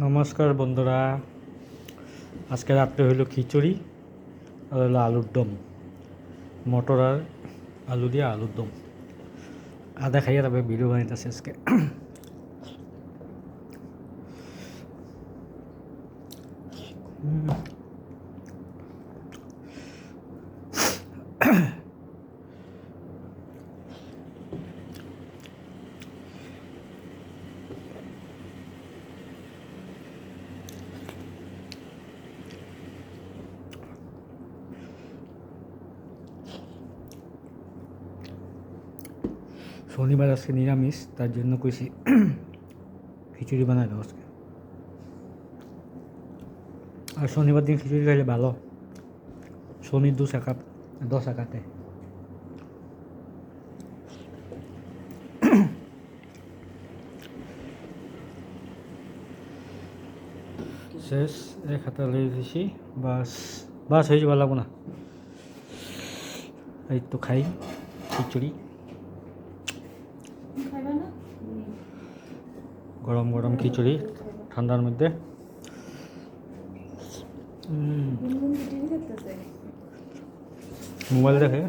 নমস্কার বন্ধুরা, আজকে রাত্রে হইল খিচুড়ি আর হইলো আলুর দম। মটর আর আলু দিয়ে আলুর দম আদা খাইয়ে তারপরে ভিডিও বানাইতেছে আজকে। শনিবার আজকে নিরামিষ, তার জন্য কইছি খিচুড়ি বানাই দাও আজকে। আর শনিবার দিন খিচুড়ি খাইলে ভালো, শনির 10 কাটে। শেষ, এক হাতা লয়ে দিছি, বাস বাস হয়ে যাওয়া লাগবো না। এই তো খাই খিচুড়ি, গরম গরম খিচুড়ি ঠান্ডার মধ্যে। মোবাইল দেখে।